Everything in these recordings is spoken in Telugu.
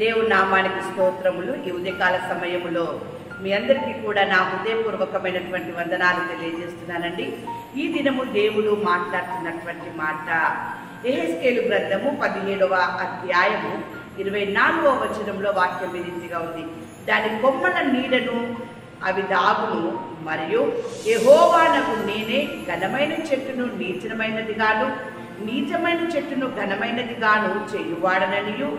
దేవుని నామానికి స్తోత్రములు. ఈ ఉదయకాల సమయములో మీ అందరికీ కూడా నా హృదయపూర్వకమైనటువంటి వందనాలు తెలియజేస్తున్నానండి. ఈ దినము దేవుడు మాట్లాడుతున్నటువంటి మాట యెహెజ్కేలు గ్రంథము 17వ అధ్యాయము 24వ వచనంలో వాక్యం ఈ రీతిగా ఉంది. దాని కొమ్మల నీడను అవి దాగును, మరియు యెహోవానగు నేనే ఘనమైన చెట్టును నీచమైనదిగాను, నీచమైన చెట్టును ఘనమైనదిగాను చేయువాడననియు,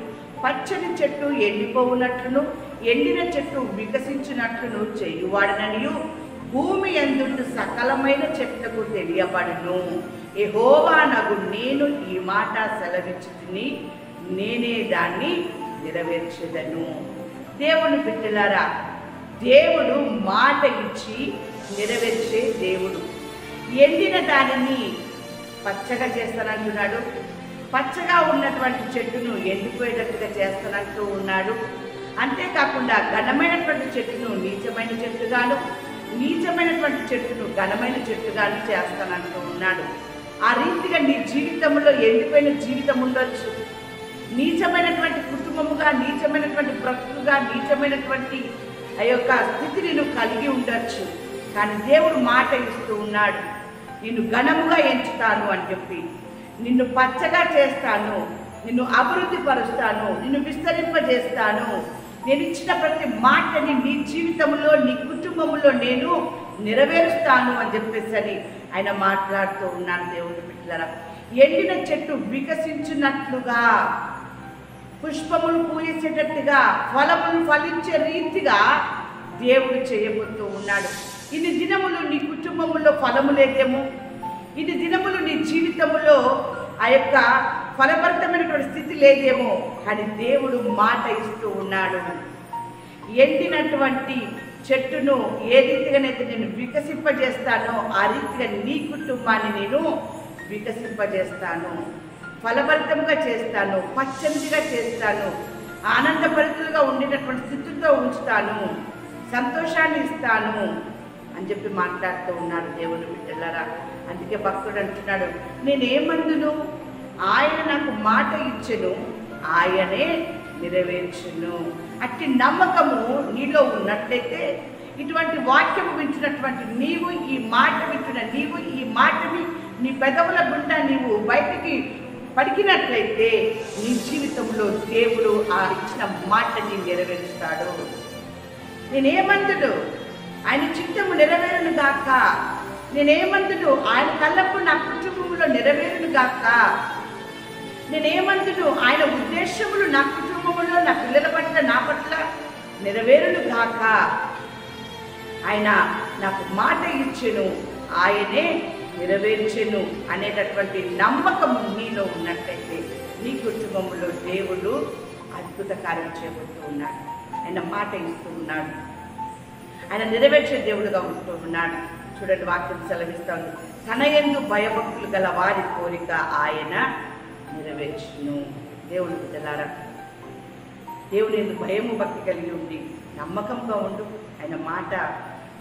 పచ్చని చెట్టు ఎండిపోవునట్లును ఎండిన చెట్టు వికసించినట్లును చేయువాడననియు భూమి యందుండు సకలమైన చెట్లకు తెలియబడును. యెహోవానగు నేను ఈ మాట సెలవిచ్చుచుని, నేనే దాన్ని నెరవేర్చెదను. దేవుని బిడ్డలారా, దేవుడు మాట ఇచ్చి నెరవేర్చే దేవుడు. ఎండిన దానిని పచ్చగా చేస్తానంటున్నాడు. పచ్చగా ఉన్నటువంటి చెట్టును ఎండిపోయేటట్టుగా చేస్తానంటూ ఉన్నాడు. అంతేకాకుండా ఘనమైనటువంటి చెట్టును నీచమైన చెట్టుగాను, నీచమైనటువంటి చెట్టును ఘనమైన చెట్టుగాను చేస్తానంటూ ఉన్నాడు. ఆ రీతిగా నీ జీవితంలో ఎండిపోయిన జీవితం ఉండొచ్చు, నీచమైనటువంటి కుటుంబముగా, నీచమైనటువంటి బ్రతుకుగా, నీచమైనటువంటి ఆ యొక్క స్థితిని నువ్వు కలిగి ఉండొచ్చు. కానీ దేవుడు మాట ఇస్తూ ఉన్నాడు, నిన్ను ఘనముగా ఎంచుతాను అని చెప్పి, నిన్ను పచ్చగా చేస్తాను, నిన్ను అభివృద్ధి పరుస్తాను, నిన్ను విస్తరింపజేస్తాను. నేను ఇచ్చిన ప్రతి మాటని నీ జీవితంలో, నీ కుటుంబంలో నేను నెరవేరుస్తాను అని చెప్పేసి ఆయన మాట్లాడుతూ ఉన్నాను. దేవుని బిడ్డలారా, ఎండిన చెట్టు వికసించినట్లుగా, పుష్పములు పూయేసేటట్టుగా, ఫలములు ఫలించే రీతిగా దేవుడు చేయబోతూ ఉన్నాడు. ఇన్ని దినములు నీ కుటుంబంలో ఫలము లేదేమో, ఇన్ని దినములు నీ జీవితంలో ఆ యొక్క ఫలభరితమైనటువంటి స్థితి లేదేమో, కానీ దేవుడు మాట ఇస్తూ ఉన్నాడు. ఎండినటువంటి చెట్టును ఏ రీతిగానైతే నేను వికసింపజేస్తానో ఆ రీతిగా నీ కుటుంబాన్ని నేను వికసింపజేస్తాను, ఫలభరితంగా చేస్తాను, పచ్చనిగా చేస్తాను, ఆనందభరితులుగా ఉండేటటువంటి స్థితితో ఉంచుతాను, సంతోషాన్ని ఇస్తాను అని చెప్పి మాట్లాడుతూ ఉన్నాడు దేవుని బిడ్డలారా. అందుకే భక్తుడు అంటున్నాడు, నేనేమందును, ఆయన నాకు మాట ఇచ్చెను, ఆయనే నెరవేర్చును. అట్టి నమ్మకము నీలో ఉన్నట్లయితే, ఇటువంటి వాక్యము వింటున్నటువంటి నీవు, ఈ మాట వింటున్న నీవు, ఈ మాటని నీ పెదవుల గుండా నీవు బయటికి పడికినట్లయితే నీ జీవితంలో దేవుడు ఆ ఇచ్చిన మాటని నెరవేరుస్తాడు. నేనేమందుడు, ఆయన చిత్తము నెరవేరును గాక, నేనేమందుడు, ఆయన కళ్ళకు నా కుటుంబంలో నెరవేరును గాక, నేనేమందుడు, ఆయన ఉద్దేశములు నా కుటుంబంలో, నా పిల్లల పట్ల, నా పట్ల నెరవేరును గాక. ఆయన నాకు మాట ఇచ్చెను, ఆయనే నెరవేర్చెను అనేటటువంటి నమ్మకం నీలో ఉన్నట్లయితే నీ కుటుంబంలో దేవుడు అద్భుత కార్యం చేయబోతూ ఉన్నాడు. ఆయన మాట ఇస్తూ ఉన్నాడు, ఆయన నెరవేర్చే దేవుడుగా ఉంటూ ఉన్నాడు. చూడండి, వాక్యం సెలవిస్తాను, తన యందు భయభక్తులు గల వారి కోరిక ఆయన నెరవేర్చును. దేవుని బిడ్డలారా, దేవుని యందు భయము భక్తి కలిగి ఉండి నమ్మకంగా ఉండు. ఆయన మాట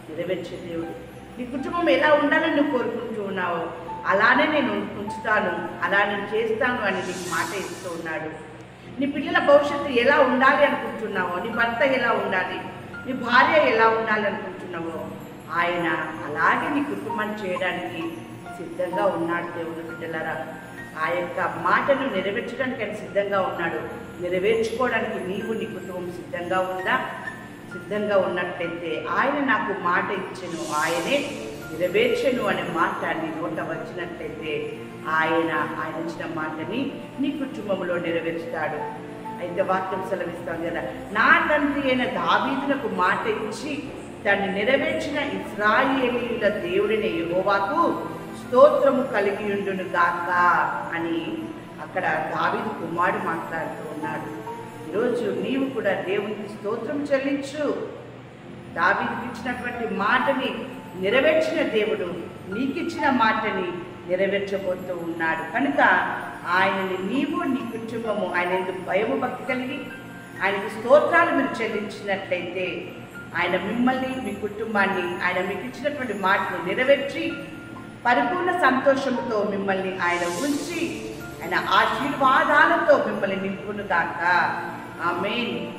నెరవేర్చే దేవుడు. నీ కుటుంబం ఎలా ఉండాలని నువ్వు కోరుకుంటూ ఉన్నావో అలానే నేను ఉంచుతాను, అలా నేను చేస్తాను అని నీకు మాట ఇస్తూ ఉన్నాడు. నీ పిల్లల భవిష్యత్తు ఎలా ఉండాలి అనుకుంటున్నావో, నీ భర్త ఎలా ఉండాలి, నీ భార్య ఎలా ఉండాలి అనుకుంటున్నావో, ఆయన అలాగే నీ కుటుంబాన్ని చేయడానికి సిద్ధంగా ఉన్నాడు. దేవుని బిడ్డలారా, ఆ యొక్క మాటను నెరవేర్చడానికి ఆయన సిద్ధంగా ఉన్నాడు. నెరవేర్చుకోవడానికి నీవు, నీ కుటుంబం సిద్ధంగా ఉందా? సిద్ధంగా ఉన్నట్లయితే ఆయన నాకు మాట ఇచ్చెను, ఆయనే నెరవేర్చెను అనే మాట నీ నోట వచ్చినట్లయితే ఆయన ఇచ్చిన మాటని నీ కుటుంబంలో నెరవేర్చుతాడు. అయితే వాక్యం సెలవిస్తాం కదా, నా తండ్రి అయిన దావీదునకు మాట ఇచ్చి దాన్ని నెరవేర్చిన ఇశ్రాయేలీయుల దేవుడిని యెహోవాకు స్తోత్రము కలిగి ఉండును గాక అని అక్కడ దావీదు కుమారుడు మాట్లాడుతూ ఉన్నాడు. ఈరోజు నీవు కూడా దేవునికి స్తోత్రం చెల్లించు. దావీదుకి ఇచ్చినటువంటి మాటని నెరవేర్చిన దేవుడు నీకిచ్చిన మాటని నెరవేర్చబోతూ ఉన్నాడు. కనుక ఆయనని నీవు, నీ కుటుంబము ఆయన ఎందుకు భయము భక్తి కలిగి ఆయనకి స్తోత్రాలు మీరు చెల్లించినట్లయితే ఆయన మిమ్మల్ని, మీ కుటుంబాన్ని, ఆయన మీకు ఇచ్చినటువంటి మాటను నెరవేర్చి పరిపూర్ణ సంతోషంతో మిమ్మల్ని ఆయన ఉంచి ఆయన ఆశీర్వాదాలతో మిమ్మల్ని నింపును గాక. ఆమేన్.